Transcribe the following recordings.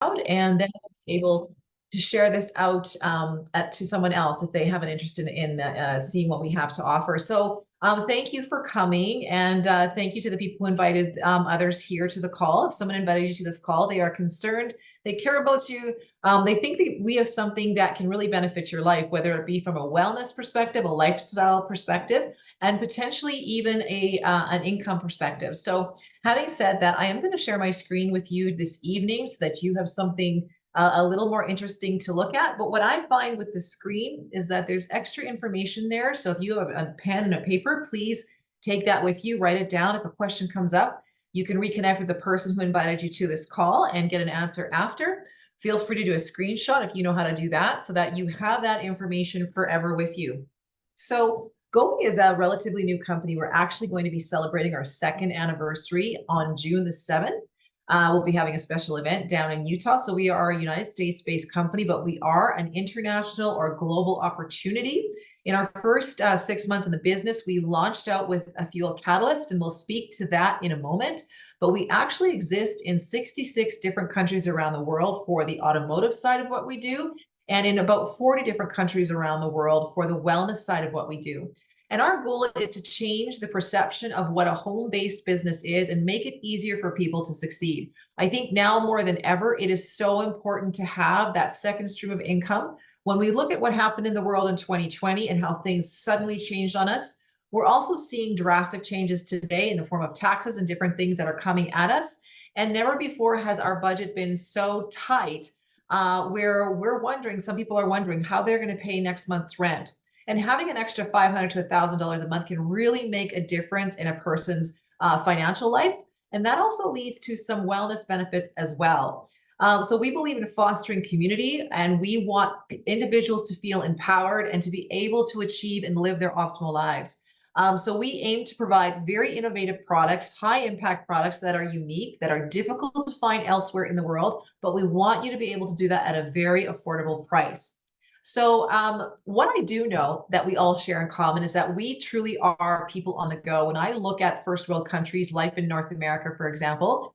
out, and then we'll be able to share this out to someone else if they have an interest in seeing what we have to offer. So thank you for coming, and thank you to the people who invited others here to the call. If someone invited you to this call, they are concerned, they care about you, they think that we have something that can really benefit your life, whether it be from a wellness perspective, a lifestyle perspective, and potentially even an income perspective. So having said that, I am going to share my screen with you this evening so that you have something a little more interesting to look at. But what I find with the screen is that there's extra information there. So if you have a pen and a paper, please take that with you, write it down. If a question comes up, you can reconnect with the person who invited you to this call and get an answer after. Feel free to do a screenshot if you know how to do that so that you have that information forever with you. So Gobi is a relatively new company. We're actually going to be celebrating our second anniversary on June the 7th. We'll be having a special event down in Utah. So we are a United States-based company, but we are an international or global opportunity. In our first 6 months in the business, we launched out with a fuel catalyst, and we'll speak to that in a moment. But we actually exist in 66 different countries around the world for the automotive side of what we do, and in about 40 different countries around the world for the wellness side of what we do. And our goal is to change the perception of what a home-based business is and make it easier for people to succeed. I think now more than ever, it is so important to have that second stream of income. When we look at what happened in the world in 2020 and how things suddenly changed on us, we're also seeing drastic changes today in the form of taxes and different things that are coming at us. And never before has our budget been so tight where we're wondering, some people are wondering how they're going to pay next month's rent. And having an extra $500 to $1,000 a month can really make a difference in a person's financial life. And that also leads to some wellness benefits as well. So we believe in fostering community, and we want individuals to feel empowered and to be able to achieve and live their optimal lives. So we aim to provide very innovative products, high impact products that are unique, that are difficult to find elsewhere in the world, but we want you to be able to do that at a very affordable price. So what I do know that we all share in common is that we truly are people on the go. When I look at first world countries, life in North America, for example,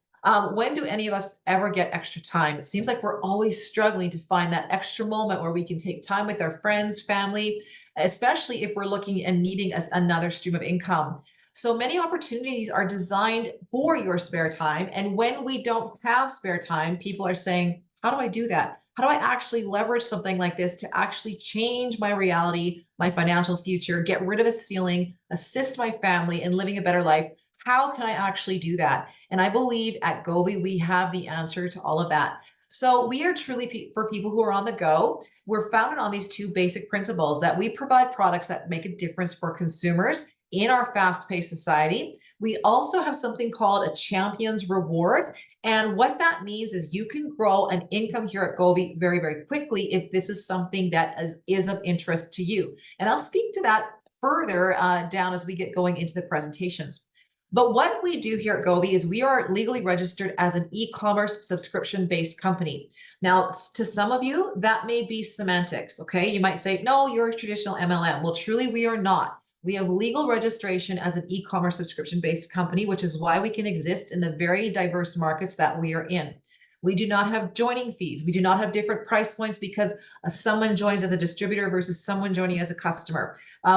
when do any of us ever get extra time? It seems like we're always struggling to find that extra moment where we can take time with our friends, family, especially if we're looking and needing another stream of income. So many opportunities are designed for your spare time. And when we don't have spare time, people are saying, how do I do that? How do I actually leverage something like this to actually change my reality, my financial future, get rid of a ceiling, assist my family in living a better life? How can I actually do that? And I believe at Gobi, we have the answer to all of that. So we are truly for people who are on the go. We're founded on these two basic principles that we provide products that make a difference for consumers in our fast-paced society. We also have something called a Champions Reward. And what that means is you can grow an income here at Gobi very, very quickly if this is something that is of interest to you. And I'll speak to that further down as we get going into the presentations. But what we do here at Gobi is we are legally registered as an e-commerce subscription-based company. Now, to some of you, that may be semantics, okay? You might say, no, you're a traditional MLM. Well, truly, we are not. We have legal registration as an e-commerce subscription-based company, which is why we can exist in the very diverse markets that we are in. We do not have joining fees. We do not have different price points because someone joins as a distributor versus someone joining as a customer.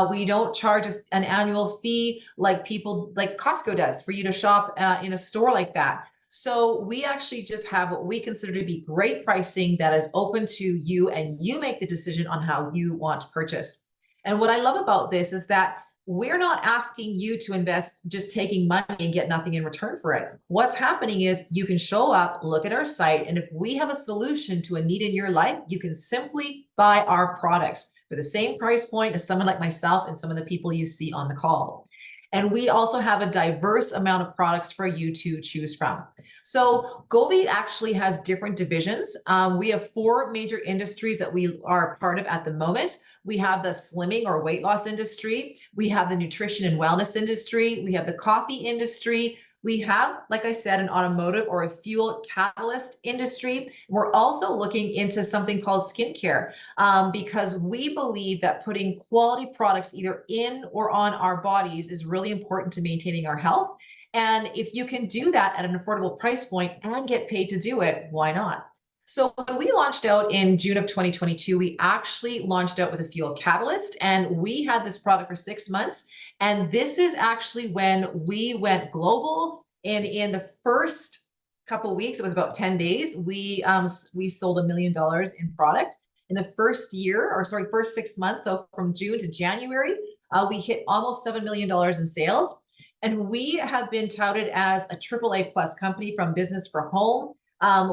We don't charge an annual fee like people like Costco does for you to shop in a store like that. So we actually just have what we consider to be great pricing that is open to you, and you make the decision on how you want to purchase. And what I love about this is that we're not asking you to invest just taking money and get nothing in return for it. What's happening is you can show up, look at our site, and if we have a solution to a need in your life, you can simply buy our products for the same price point as someone like myself and some of the people you see on the call. And we also have a diverse amount of products for you to choose from. So Gobi actually has different divisions. We have 4 major industries that we are part of at the moment. We have the slimming or weight loss industry. We have the nutrition and wellness industry. We have the coffee industry. We have, like I said, an automotive or a fuel catalyst industry. We're also looking into something called skincare because we believe that putting quality products either in or on our bodies is really important to maintaining our health. And if you can do that at an affordable price point and get paid to do it, why not? So when we launched out in June of 2022, we actually launched out with a fuel catalyst, and we had this product for 6 months. And this is actually when we went global. And in the first couple of weeks, it was about 10 days, we sold $1 million in product. In the first year, or sorry, first 6 months, so from June to January, we hit almost $7 million in sales. And we have been touted as a AAA plus company from Business for Home.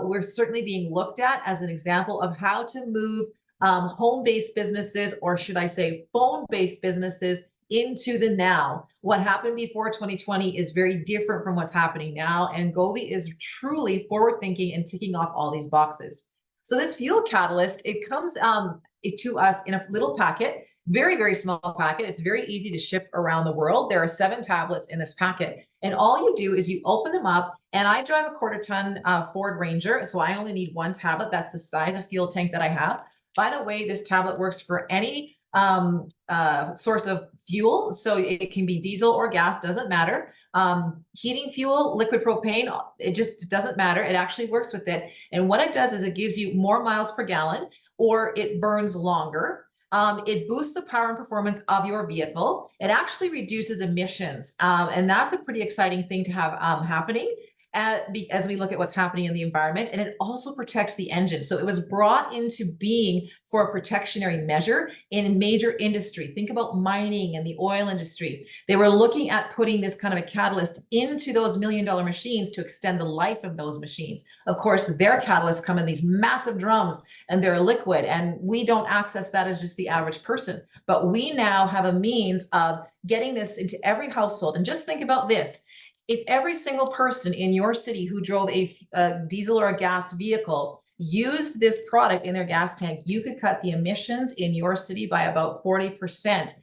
We're certainly being looked at as an example of how to move home-based businesses, or should I say phone-based businesses, into the now. What happened before 2020 is very different from what's happening now, and Govee is truly forward-thinking and ticking off all these boxes. So this fuel catalyst, it comes to us in a little packet, very, very small packet. It's very easy to ship around the world. There are 7 tablets in this packet. And all you do is you open them up, and I drive a 1/4-ton Ford Ranger, so I only need 1 tablet. That's the size of fuel tank that I have. By the way, this tablet works for any source of fuel. So it can be diesel or gas, doesn't matter. Heating fuel, liquid propane, it just doesn't matter. It actually works with it. And what it does is it gives you more miles per gallon, or it burns longer. It boosts the power and performance of your vehicle. It actually reduces emissions. And that's a pretty exciting thing to have happening as we look at what's happening in the environment. And it also protects the engine. So it was brought into being for a protectionary measure in major industry. Think about mining and the oil industry. They were looking at putting this kind of a catalyst into those $1 million machines to extend the life of those machines. Of course, their catalysts come in these massive drums, and they're liquid, and we don't access that as just the average person. But we now have a means of getting this into every household. And just think about this. If every single person in your city who drove a diesel or a gas vehicle used this product in their gas tank, you could cut the emissions in your city by about 40%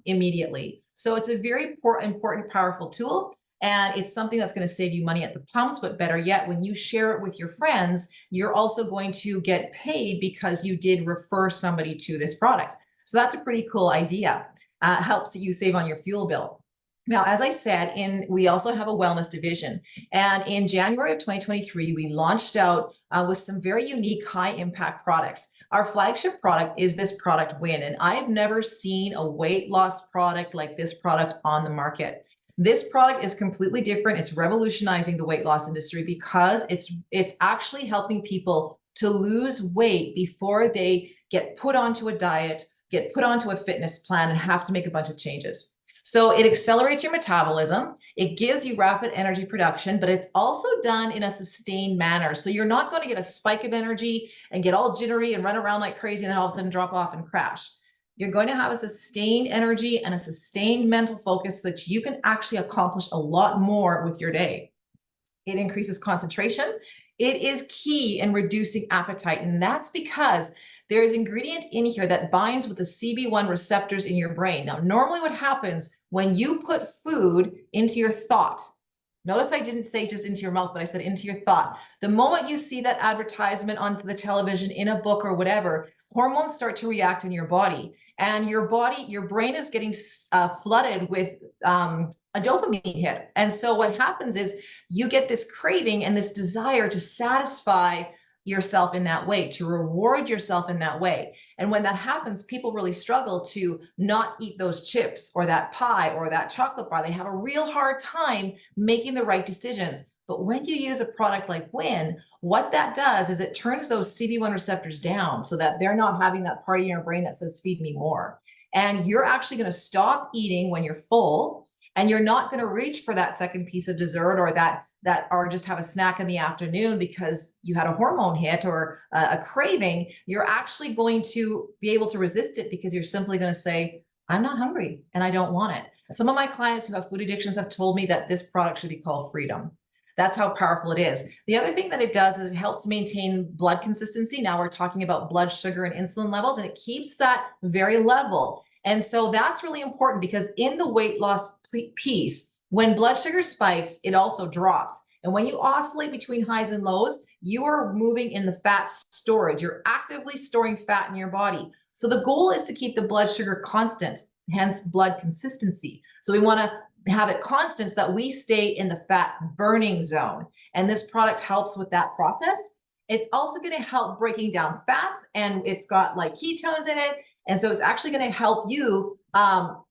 immediately. So it's a very important, powerful tool. And it's something that's going to save you money at the pumps, but better yet, when you share it with your friends, you're also going to get paid because you did refer somebody to this product. So that's a pretty cool idea. Helps you save on your fuel bill. Now, as I said, we also have a wellness division. And in January of 2023, we launched out with some very unique high impact products. Our flagship product is this product Win. And I've never seen a weight loss product like this product on the market. This product is completely different. It's revolutionizing the weight loss industry because it's actually helping people to lose weight before they get put onto a diet, get put onto a fitness plan, and have to make a bunch of changes. So it accelerates your metabolism, it gives you rapid energy production, but it's also done in a sustained manner. So you're not going to get a spike of energy and get all jittery and run around like crazy and then all of a sudden drop off and crash. You're going to have a sustained energy and a sustained mental focus so that you can actually accomplish a lot more with your day. It increases concentration. It is key in reducing appetite, and that's because there is ingredient in here that binds with the CB1 receptors in your brain. Now, normally what happens when you put food into your thought, notice I didn't say just into your mouth, but I said into your thought. The moment you see that advertisement on the television, in a book or whatever, hormones start to react in your body. And your brain is getting flooded with a dopamine hit. And so what happens is you get this craving and this desire to satisfy yourself in that way, to reward yourself in that way. And when that happens, people really struggle to not eat those chips or that pie or that chocolate bar. They have a real hard time making the right decisions. But when you use a product like Win, what that does is it turns those CB1 receptors down so that they're not having that part in your brain that says, feed me more. And you're actually going to stop eating when you're full, and you're not going to reach for that second piece of dessert or or just have a snack in the afternoon because you had a hormone hit or a craving. You're actually going to be able to resist it because you're simply going to say, I'm not hungry and I don't want it. Some of my clients who have food addictions have told me that this product should be called Freedom. That's how powerful it is. The other thing that it does is it helps maintain blood consistency. Now we're talking about blood sugar and insulin levels, and it keeps that very level. And so that's really important because in the weight loss piece, when blood sugar spikes, it also drops. And when you oscillate between highs and lows, you are moving in the fat storage. You're actively storing fat in your body. So the goal is to keep the blood sugar constant, hence blood consistency. So we want to have it constant so that we stay in the fat burning zone. And this product helps with that process. It's also going to help breaking down fats, and it's got like ketones in it. And so it's actually going to help you.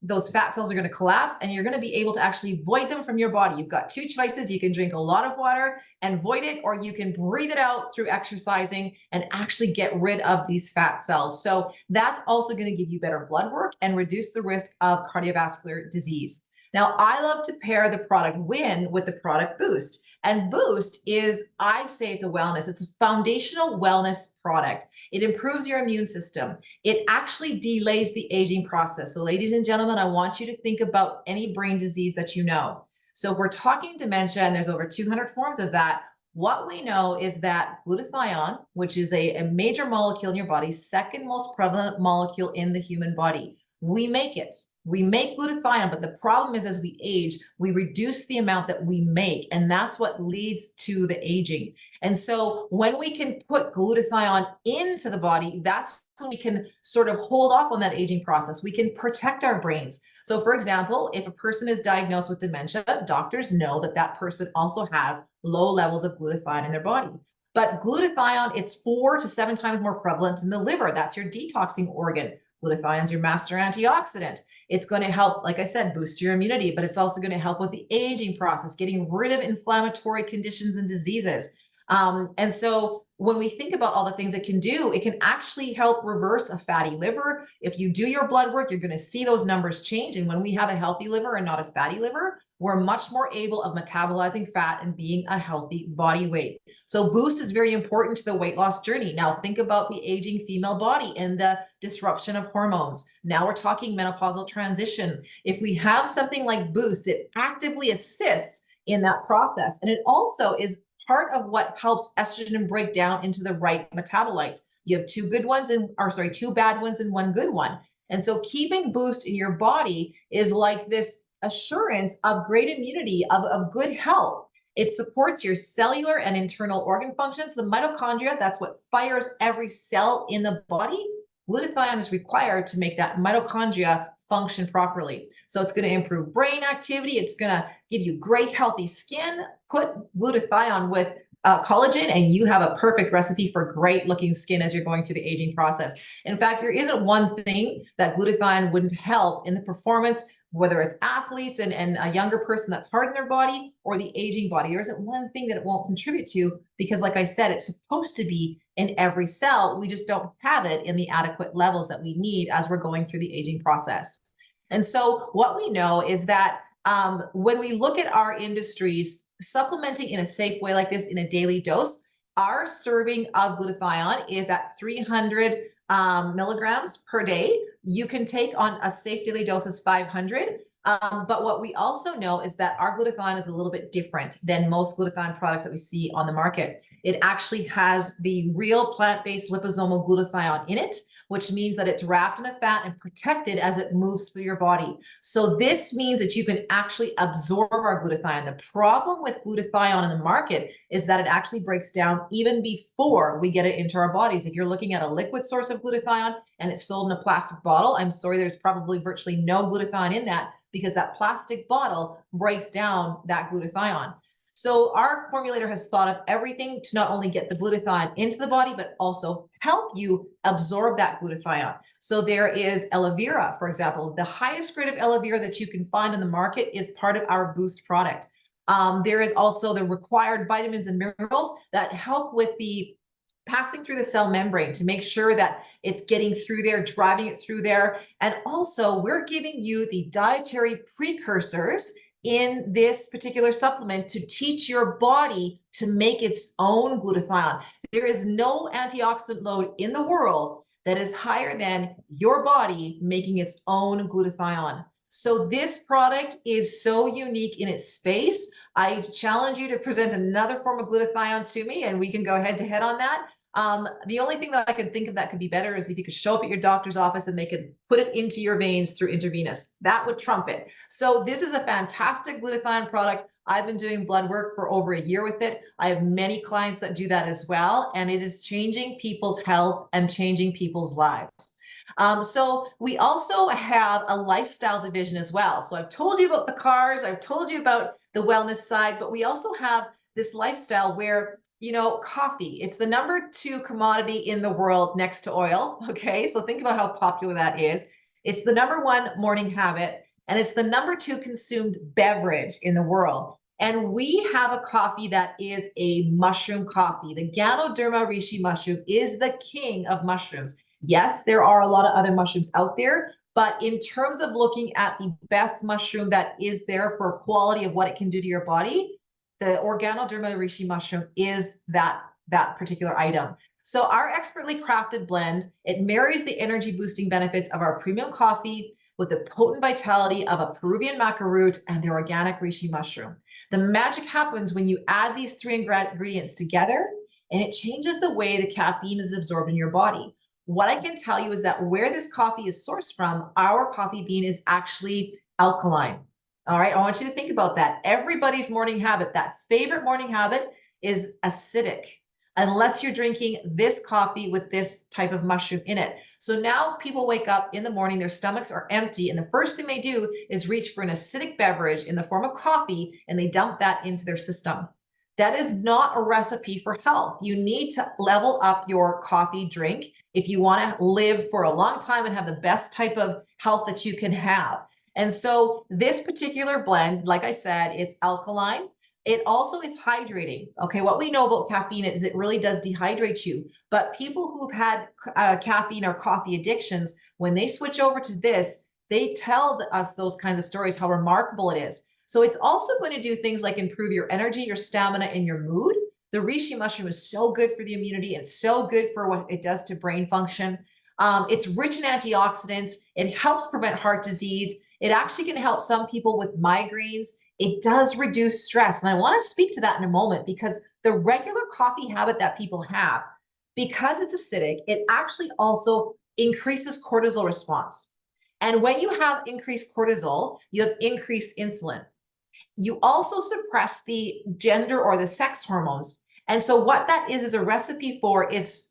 Those fat cells are going to collapse, and you're going to be able to actually void them from your body. You've got two choices. You can drink a lot of water and void it, or you can breathe it out through exercising and actually get rid of these fat cells. So that's also going to give you better blood work and reduce the risk of cardiovascular disease. Now, I love to pair the product Win with the product Boost. And Boost is, I'd say it's a wellness, it's a foundational wellness product. It improves your immune system. It actually delays the aging process. So, ladies and gentlemen, I want you to think about any brain disease that you know. So, if we're talking dementia, and there's over 200 forms of that, what we know is that glutathione, which is a major molecule in your body, second most prevalent molecule in the human body, we make it. We make glutathione, but the problem is as we age, we reduce the amount that we make, and that's what leads to the aging. And so when we can put glutathione into the body, that's when we can sort of hold off on that aging process. We can protect our brains. So for example, if a person is diagnosed with dementia, doctors know that that person also has low levels of glutathione in their body. But glutathione, it's 4 to 7 times more prevalent in the liver. That's your detoxing organ. Glutathione is your master antioxidant. It's going to help, like I said, boost your immunity, but it's also going to help with the aging process, getting rid of inflammatory conditions and diseases. And so when we think about all the things it can do, it can actually help reverse a fatty liver. If you do your blood work, you're going to see those numbers change. And when we have a healthy liver and not a fatty liver, we're much more able of metabolizing fat and being a healthy body weight. So Boost is very important to the weight loss journey. Now think about the aging female body and the disruption of hormones. Now we're talking menopausal transition. If we have something like Boost, it actively assists in that process. And it also is part of what helps estrogen break down into the right metabolite. You have two bad ones and one good one. And so keeping Boost in your body is like this assurance of great immunity, of good health. It supports your cellular and internal organ functions. The mitochondria, that's what fires every cell in the body. Glutathione is required to make that mitochondria function properly. So it's going to improve brain activity. It's going to give you great healthy skin. Put glutathione with collagen, and you have a perfect recipe for great looking skin as you're going through the aging process. In fact, there isn't one thing that glutathione wouldn't help in the performance, whether it's athletes and a younger person that's hard in their body or the aging body. There isn't one thing that it won't contribute to, because like I said, it's supposed to be in every cell. We just don't have it in the adequate levels that we need as we're going through the aging process. And so what we know is that when we look at our industries, supplementing in a safe way like this in a daily dose, our serving of glutathione is at 300 milligrams per day. You can take on a safe daily dose as 500. But what we also know is that our glutathione is a little bit different than most glutathione products that we see on the market. It actually has the real plant-based liposomal glutathione in it, which means that it's wrapped in a fat and protected as it moves through your body. So this means that you can actually absorb our glutathione. The problem with glutathione in the market is that it actually breaks down even before we get it into our bodies. If you're looking at a liquid source of glutathione and it's sold in a plastic bottle, I'm sorry, there's probably virtually no glutathione in that, because that plastic bottle breaks down that glutathione. So our formulator has thought of everything to not only get the glutathione into the body, but also help you absorb that glutathione. So there is aloe vera, for example. The highest grade of aloe vera that you can find in the market is part of our Boost product. There is also the required vitamins and minerals that help with the passing through the cell membrane to make sure that it's getting through there, driving it through there. And also we're giving you the dietary precursors in this particular supplement to teach your body to make its own glutathione. There is no antioxidant load in the world that is higher than your body making its own glutathione. So this product is so unique in its space. I challenge you to present another form of glutathione to me, and we can go head to head on that. The only thing that I could think of that could be better is if you could show up at your doctor's office and they could put it into your veins through intravenous. That would trump it. So this is a fantastic glutathione product. I've been doing blood work for over a year with it. I have many clients that do that as well, and it is changing people's health and changing people's lives. So we also have a lifestyle division as well. So I've told you about the cars, I've told you about the wellness side, but we also have this lifestyle where coffee. It's the #2 commodity in the world next to oil. Okay, so think about how popular that is. It's the #1 morning habit, and it's the #2 consumed beverage in the world. And we have a coffee that is a mushroom coffee. The Ganoderma reishi mushroom is the king of mushrooms. Yes, there are a lot of other mushrooms out there, but in terms of looking at the best mushroom that is there for quality of what it can do to your body, the Organoderma reishi mushroom is that particular item. So our expertly crafted blend, it marries the energy boosting benefits of our premium coffee with the potent vitality of a Peruvian maca root and the organic reishi mushroom. The magic happens when you add these 3 ingredients together, and it changes the way the caffeine is absorbed in your body. What I can tell you is that where this coffee is sourced from, our coffee bean is actually alkaline. All right, I want you to think about that. Everybody's morning habit, that favorite morning habit, is acidic, unless you're drinking this coffee with this type of mushroom in it. So now people wake up in the morning, their stomachs are empty, and the first thing they do is reach for an acidic beverage in the form of coffee, and they dump that into their system. That is not a recipe for health. You need to level up your coffee drink if you want to live for a long time and have the best type of health that you can have. And so this particular blend, like I said, it's alkaline. It also is hydrating. Okay, what we know about caffeine is it really does dehydrate you. But people who've had caffeine or coffee addictions, when they switch over to this, they tell us those kinds of stories, how remarkable it is. So it's also going to do things like improve your energy, your stamina, and your mood. The reishi mushroom is so good for the immunity. It's so good for what it does to brain function. It's rich in antioxidants. It helps prevent heart disease. It actually can help some people with migraines. It does reduce stress. And I want to speak to that in a moment, because the regular coffee habit that people have, because it's acidic, it actually also increases cortisol response. And when you have increased cortisol, you have increased insulin. You also suppress the gender or the sex hormones. And so what that is a recipe for is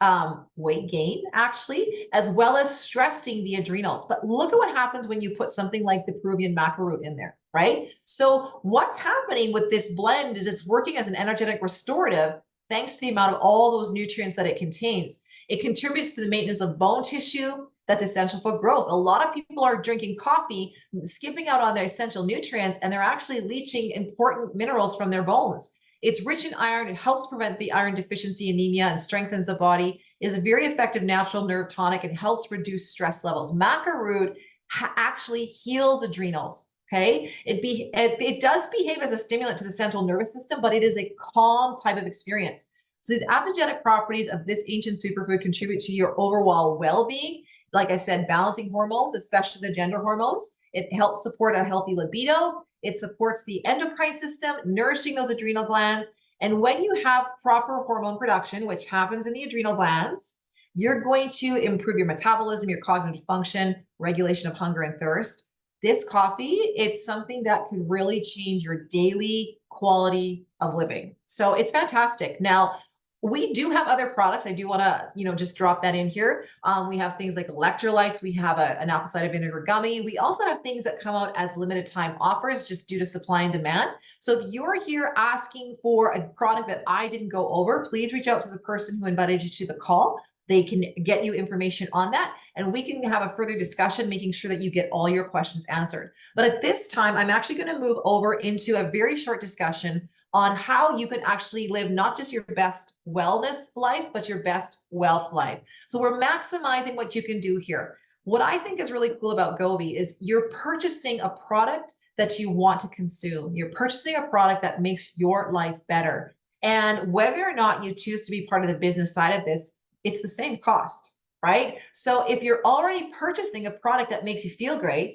weight gain, actually, as well as stressing the adrenals. But look at what happens when you put something like the Peruvian maca root in there, right? So what's happening with this blend is it's working as an energetic restorative, thanks to the amount of all those nutrients that it contains. It contributes to the maintenance of bone tissue that's essential for growth. A lot of people are drinking coffee, skipping out on their essential nutrients, and they're actually leaching important minerals from their bones. It's rich in iron. It helps prevent the iron deficiency anemia and strengthens the body. It is a very effective natural nerve tonic and helps reduce stress levels. Maca root actually heals adrenals. Okay, it does behave as a stimulant to the central nervous system, but it is a calm type of experience. So these adaptogenic properties of this ancient superfood contribute to your overall well-being. Like I said, balancing hormones, especially the gender hormones. It helps support a healthy libido. It supports the endocrine system, nourishing those adrenal glands. And when you have proper hormone production, which happens in the adrenal glands, you're going to improve your metabolism, your cognitive function, regulation of hunger and thirst. This coffee, it's something that could really change your daily quality of living. So it's fantastic. Now, we do have other products. I do want to, just drop that in here. We have things like electrolytes. We have an apple cider vinegar gummy. We also have things that come out as limited time offers just due to supply and demand. So if you're here asking for a product that I didn't go over, please reach out to the person who invited you to the call. They can get you information on that, and we can have a further discussion, making sure that you get all your questions answered. But at this time, I'm actually going to move over into a very short discussion on how you can actually live not just your best wellness life, but your best wealth life. So we're maximizing what you can do here. What I think is really cool about Govi is you're purchasing a product that you want to consume. You're purchasing a product that makes your life better. And whether or not you choose to be part of the business side of this, it's the same cost, right? So if you're already purchasing a product that makes you feel great,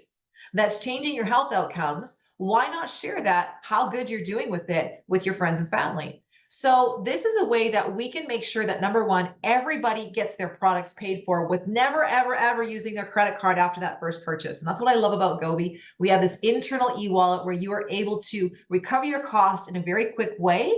that's changing your health outcomes, why not share that, how good you're doing with it with your friends and family? So this is a way that we can make sure that, number one, everybody gets their products paid for with never, ever, ever using their credit card after that first purchase. And that's what I love about Govi. We have this internal e-wallet where you are able to recover your costs in a very quick way.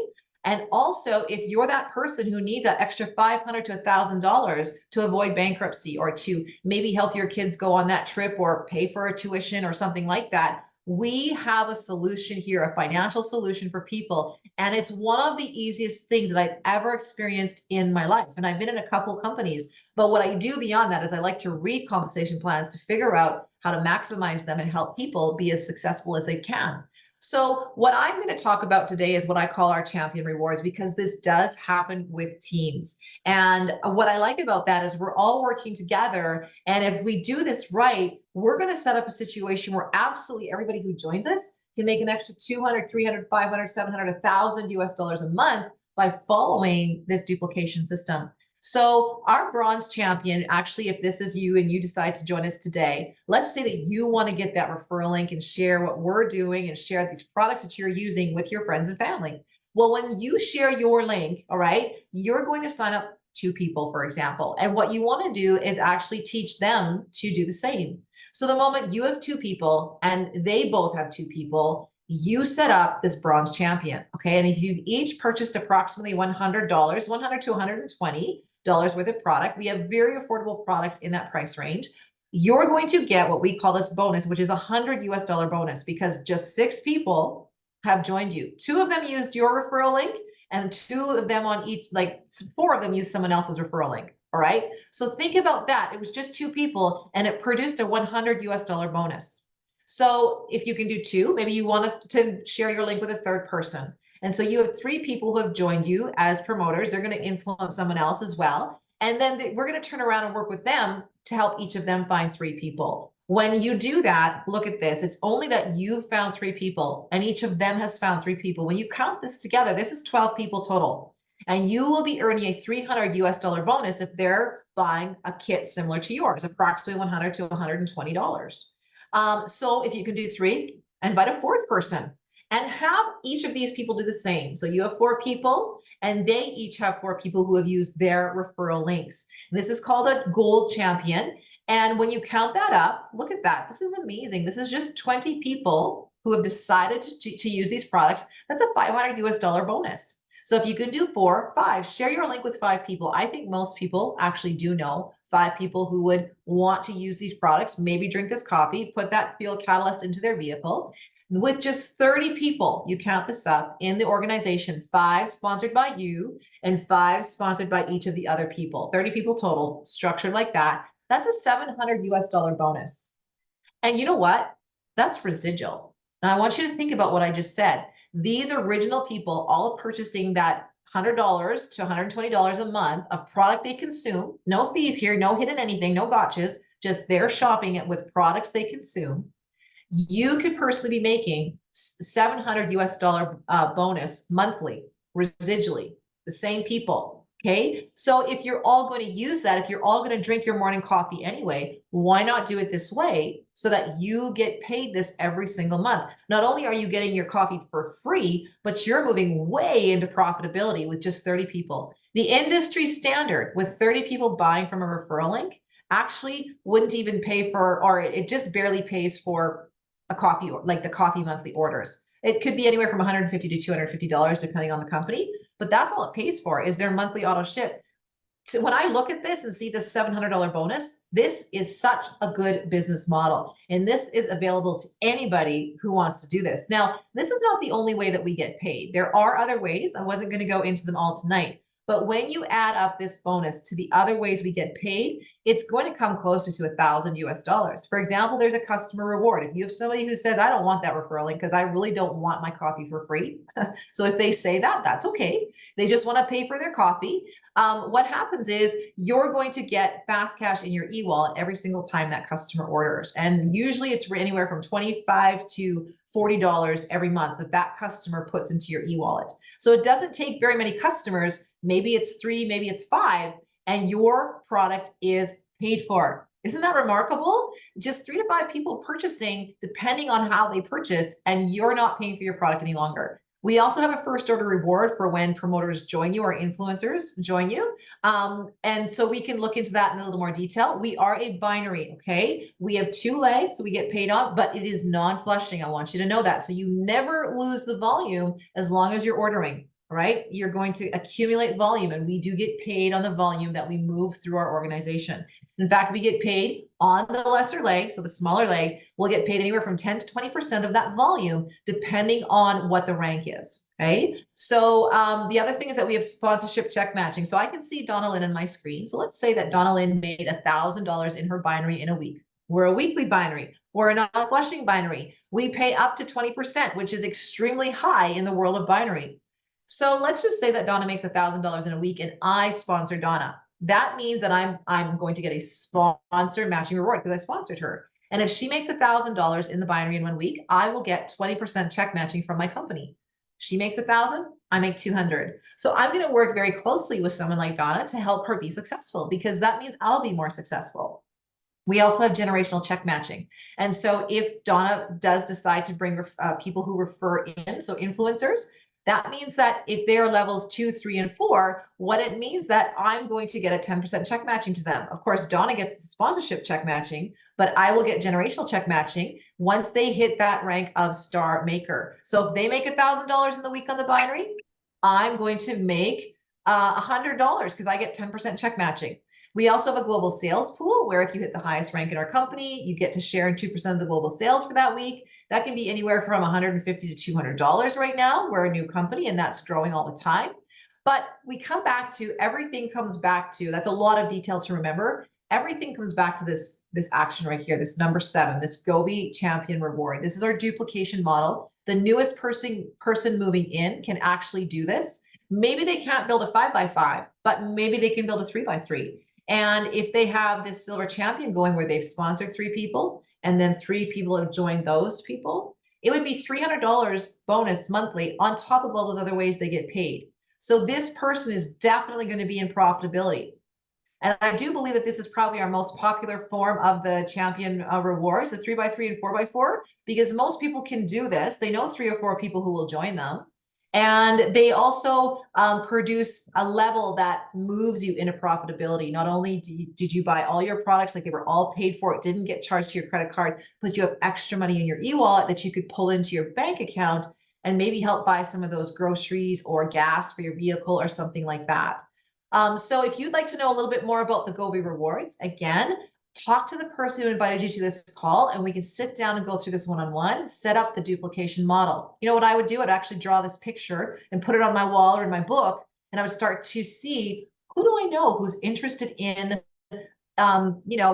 And also, if you're that person who needs that extra $500 to $1,000 to avoid bankruptcy, or to maybe help your kids go on that trip or pay for a tuition or something like that, We have a solution here, a financial solution for people. And it's one of the easiest things that I've ever experienced in my life. And I've been in a couple companies, but what I do beyond that is I like to read compensation plans to figure out how to maximize them and help people be as successful as they can. So what I'm going to talk about today is what I call our champion rewards, because this does happen with teams. And what I like about that is we're all working together. And if we do this right, we're going to set up a situation where absolutely everybody who joins us can make an extra 200, 300, 500, 700, 1,000 US dollars a month by following this duplication system. So our bronze champion, actually, if this is you and you decide to join us today, let's say that you want to get that referral link and share what we're doing and share these products that you're using with your friends and family. Well, when you share your link, all right, you're going to sign up 2 people, for example. And what you want to do is actually teach them to do the same. So the moment you have 2 people and they both have 2 people, you set up this bronze champion, okay? And if you've each purchased approximately $100, $100 to $120 worth of product, we have very affordable products in that price range. You're going to get what we call this bonus, which is $100 US bonus, because just 6 people have joined you. 2 of them used your referral link, and 2 of them on each, like 4 of them used someone else's referral link. All right. So think about that. It was just 2 people and it produced a $100 US bonus. So if you can do 2, maybe you want to share your link with a 3rd person. And so you have 3 people who have joined you as promoters. They're going to influence someone else as well. And then we're going to turn around and work with them to help each of them find 3 people. When you do that, look at this. It's only that you found 3 people and each of them has found 3 people. When you count this together, this is 12 people total. And you will be earning a $300 US bonus if they're buying a kit similar to yours, approximately $100 to $120. So if you can do 3, invite a 4th person and have each of these people do the same. So you have 4 people and they each have 4 people who have used their referral links. This is called a gold champion. And when you count that up, look at that. This is amazing. This is just 20 people who have decided to use these products. That's a $500 US bonus. So if you can do 4, 5, share your link with 5 people. I think most people actually do know 5 people who would want to use these products, maybe drink this coffee, put that fuel catalyst into their vehicle. With just 30 people, you count this up in the organization, 5 sponsored by you and 5 sponsored by each of the other people, 30 people total, structured like that. That's a $700 US bonus. And you know what? That's residual. Now I want you to think about what I just said. These original people all purchasing that $100 to $120 a month of product they consume, no fees here, no hidden anything, no gotchas, just they're shopping it with products they consume. You could personally be making $700 US bonus monthly, residually, the same people. Okay, so if you're all going to use that, if you're all going to drink your morning coffee anyway, why not do it this way so that you get paid this every single month? Not only are you getting your coffee for free, but you're moving way into profitability with just 30 people. The industry standard with 30 people buying from a referral link actually wouldn't even pay for, or it just barely pays for a coffee, like the coffee monthly orders. It could be anywhere from $150 to $250 depending on the company, but that's all it pays for is their monthly auto ship. So when I look at this and see this $700 bonus, this is such a good business model. And this is available to anybody who wants to do this. Now, this is not the only way that we get paid. There are other ways. I wasn't going to go into them all tonight. But when you add up this bonus to the other ways we get paid, it's going to come closer to $1,000 US. For example, there's a customer reward. If you have somebody who says, I don't want that referral link because I really don't want my coffee for free. So if they say that, that's okay. They just want to pay for their coffee. What happens is you're going to get fast cash in your e-wallet every single time that customer orders. And usually it's anywhere from $25 to $40 every month that customer puts into your e-wallet. So it doesn't take very many customers. Maybe it's 3, maybe it's 5, and your product is paid for. Isn't that remarkable? Just 3 to 5 people purchasing, depending on how they purchase, and you're not paying for your product any longer. We also have a first order reward for when promoters join you or influencers join you. And so we can look into that in a little more detail. We are a binary, okay? We have 2 legs we get paid on, but it is non-flushing. I want you to know that. So you never lose the volume as long as you're ordering. right? You're going to accumulate volume, and we do get paid on the volume that we move through our organization. In fact, we get paid on the lesser leg, so the smaller leg, we'll get paid anywhere from 10 to 20% of that volume, depending on what the rank is. Okay. So the other thing is that we have sponsorship check matching. So I can see Donna Lynn on my screen. So let's say that Donna Lynn made $1,000 in her binary in a week. We're a weekly binary. We're a non-flushing binary. We pay up to 20%, which is extremely high in the world of binary. So let's just say that Donna makes $1,000 in a week and I sponsor Donna. That means that I'm going to get a sponsor matching reward because I sponsored her. And if she makes $1,000 in the binary in 1 week, I will get 20% check matching from my company. She makes 1,000, I make 200. So I'm going to work very closely with someone like Donna to help her be successful, because that means I'll be more successful. We also have generational check matching. And so if Donna does decide to bring people who refer in, so influencers, that means that if they're levels 2, 3, and 4, what it means that I'm going to get a 10% check matching to them. Of course, Donna gets the sponsorship check matching, but I will get generational check matching once they hit that rank of star maker. So if they make $1,000 in the week on the binary, I'm going to make $100 because I get 10% check matching. We also have a global sales pool where if you hit the highest rank in our company, you get to share in 2% of the global sales for that week. That can be anywhere from $150 to $200 right now. We're a new company and that's growing all the time. But we come back to, everything comes back to, that's a lot of detail to remember. Everything comes back to this action right here, this number 7, this Gobi champion reward. This is our duplication model. The newest person moving in can actually do this. Maybe they can't build a 5x5, but maybe they can build a 3x3. And if they have this silver champion going where they've sponsored 3 people and then 3 people have joined those people, it would be $300 bonus monthly on top of all those other ways they get paid. So this person is definitely going to be in profitability. And I do believe that this is probably our most popular form of the champion rewards, the 3x3 and 4x4, because most people can do this. They know 3 or 4 people who will join them. And they also produce a level that moves you into profitability. Not only did you buy all your products, like they were all paid for, it didn't get charged to your credit card, but you have extra money in your e-wallet that you could pull into your bank account and maybe help buy some of those groceries or gas for your vehicle or something like that. So if you'd like to know a little bit more about the Gobi rewards, again, talk to the person who invited you to this call and we can sit down and go through this one-on-one, set up the duplication model. You know what I would do? I'd actually draw this picture and put it on my wall or in my book, and I would start to see, who do I know who's interested in,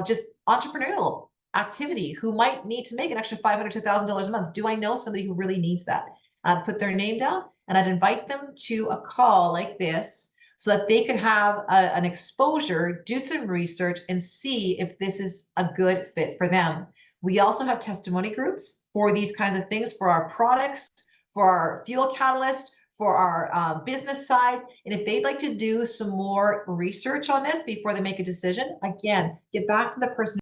just entrepreneurial activity, who might need to make an extra $500 to $1,000 a month. Do I know somebody who really needs that? I'd put their name down and I'd invite them to a call like this, so that they could have an exposure, do some research, and see if this is a good fit for them. We also have testimony groups for these kinds of things, for our products, for our fuel catalyst, for our business side. And if they'd like to do some more research on this before they make a decision, again, get back to the person